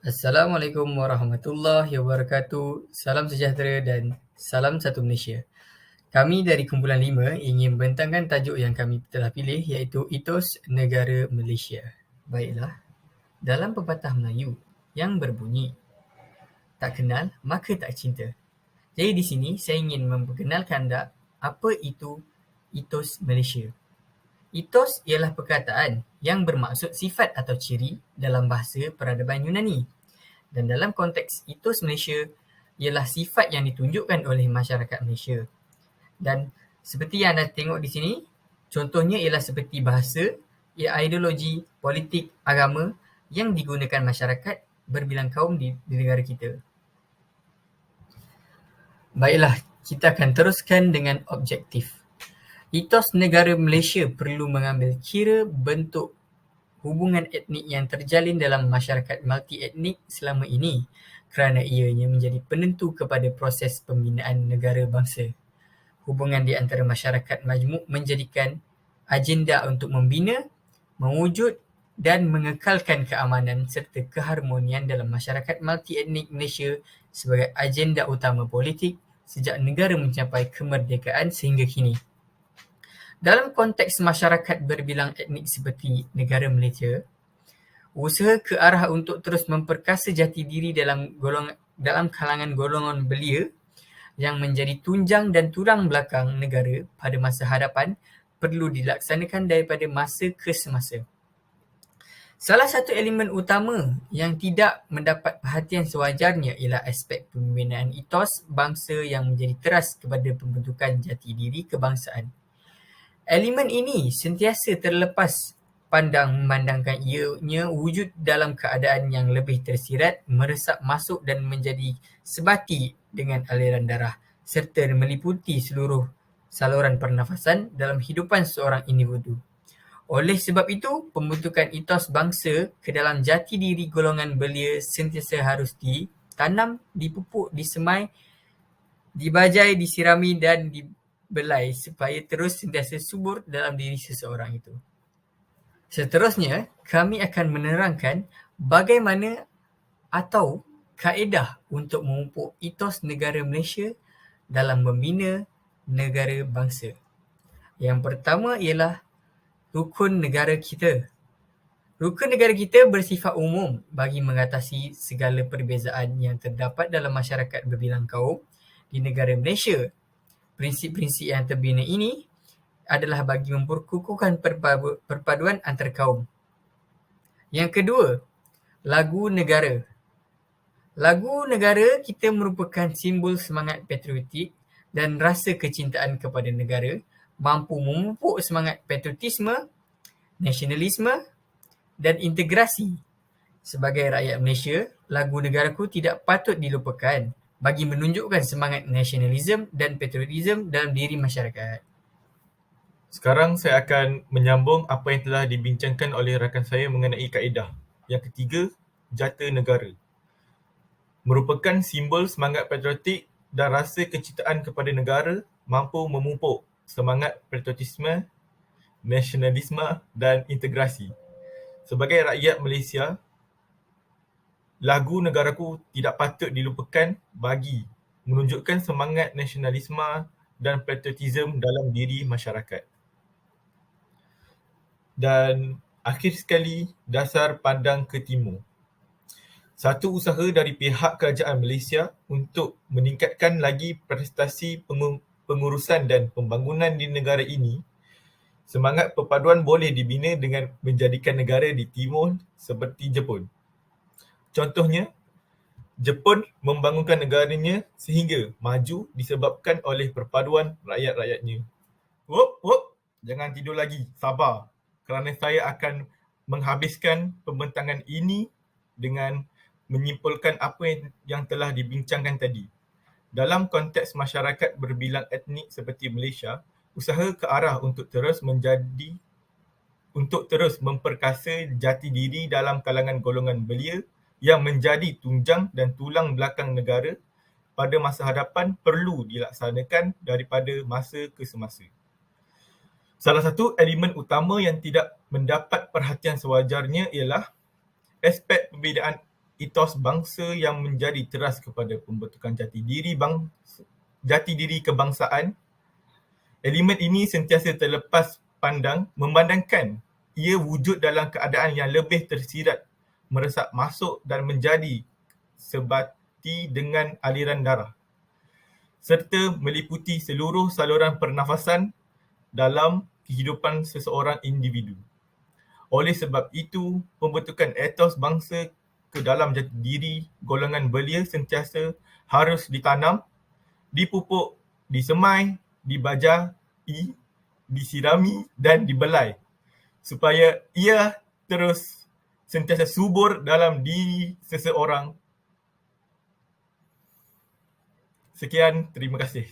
Assalamualaikum warahmatullahi wabarakatuh. Salam sejahtera dan salam satu Malaysia. Kami dari Kumpulan 5 ingin membentangkan tajuk yang kami telah pilih iaitu Etos Negara Malaysia. Baiklah, dalam pepatah Melayu yang berbunyi, tak kenal maka tak cinta. Jadi di sini saya ingin memperkenalkan anda apa itu Etos Malaysia. Etos ialah perkataan yang bermaksud sifat atau ciri dalam bahasa peradaban Yunani. Dan dalam konteks etos Malaysia ialah sifat yang ditunjukkan oleh masyarakat Malaysia. Dan seperti yang anda tengok di sini, contohnya ialah seperti bahasa, ideologi, politik, agama yang digunakan masyarakat berbilang kaum di negara kita. Baiklah, kita akan teruskan dengan objektif. Etos negara Malaysia perlu mengambil kira bentuk hubungan etnik yang terjalin dalam masyarakat multi-etnik selama ini kerana ianya menjadi penentu kepada proses pembinaan negara bangsa. Hubungan di antara masyarakat majmuk menjadikan agenda untuk membina, mewujud dan mengekalkan keamanan serta keharmonian dalam masyarakat multi-etnik Malaysia sebagai agenda utama politik sejak negara mencapai kemerdekaan sehingga kini. Dalam konteks masyarakat berbilang etnik seperti negara Malaysia, usaha ke arah untuk terus memperkasa jati diri dalam kalangan golongan belia yang menjadi tunjang dan tulang belakang negara pada masa hadapan perlu dilaksanakan daripada masa ke semasa. Salah satu elemen utama yang tidak mendapat perhatian sewajarnya ialah aspek pembinaan etos bangsa yang menjadi teras kepada pembentukan jati diri kebangsaan. Elemen ini sentiasa terlepas pandang memandangkan ianya wujud dalam keadaan yang lebih tersirat, meresap masuk dan menjadi sebati dengan aliran darah serta meliputi seluruh saluran pernafasan dalam hidupan seorang individu. Oleh sebab itu, pembentukan etos bangsa ke dalam jati diri golongan belia sentiasa harus ditanam, dipupuk, disemai, dibajai, disirami dan dibelai supaya terus sentiasa subur dalam diri seseorang itu. Seterusnya, kami akan menerangkan bagaimana atau kaedah untuk memupuk etos negara Malaysia dalam membina negara bangsa. Yang pertama ialah rukun negara kita. Rukun negara kita bersifat umum bagi mengatasi segala perbezaan yang terdapat dalam masyarakat berbilang kaum di negara Malaysia. Prinsip-prinsip yang terbina ini adalah bagi memperkukuhkan perpaduan antar kaum. Yang kedua, lagu negara. Lagu negara kita merupakan simbol semangat patriotik dan rasa kecintaan kepada negara, mampu memupuk semangat patriotisme, nasionalisme dan integrasi. Sebagai rakyat Malaysia, lagu negaraku tidak patut dilupakan bagi menunjukkan semangat nasionalisme dan patriotisme dalam diri masyarakat. Sekarang saya akan menyambung apa yang telah dibincangkan oleh rakan saya mengenai kaedah. Yang ketiga, jata negara. Merupakan simbol semangat patriotik dan rasa kecintaan kepada negara, mampu memupuk semangat patriotisme, nasionalisme dan integrasi. Sebagai rakyat Malaysia, lagu negaraku tidak patut dilupakan bagi menunjukkan semangat nasionalisme dan patriotisme dalam diri masyarakat. Dan akhir sekali, dasar pandang ke timur. Satu usaha dari pihak kerajaan Malaysia untuk meningkatkan lagi prestasi pengurusan dan pembangunan di negara ini, semangat perpaduan boleh dibina dengan menjadikan negara di timur seperti Jepun. Contohnya, Jepun membangunkan negaranya sehingga maju disebabkan oleh perpaduan rakyat-rakyatnya. Wop, jangan tidur lagi, sabar. Kerana saya akan menghabiskan pembentangan ini dengan menyimpulkan apa yang telah dibincangkan tadi. Dalam konteks masyarakat berbilang etnik seperti Malaysia, usaha ke arah untuk terus memperkasa jati diri dalam kalangan golongan belia yang menjadi tunjang dan tulang belakang negara pada masa hadapan perlu dilaksanakan daripada masa ke semasa. Salah satu elemen utama yang tidak mendapat perhatian sewajarnya ialah aspek etos bangsa yang menjadi teras kepada pembentukan jati diri kebangsaan. Elemen ini sentiasa terlepas pandang memandangkan ia wujud dalam keadaan yang lebih tersirat, meresap masuk dan menjadi sebati dengan aliran darah, serta meliputi seluruh saluran pernafasan dalam kehidupan seseorang individu. Oleh sebab itu, pembentukan etos bangsa ke dalam jati diri golongan belia sentiasa harus ditanam, dipupuk, disemai, dibajai, disirami dan dibelai supaya ia terus sentiasa subur dalam diri seseorang. Sekian, terima kasih.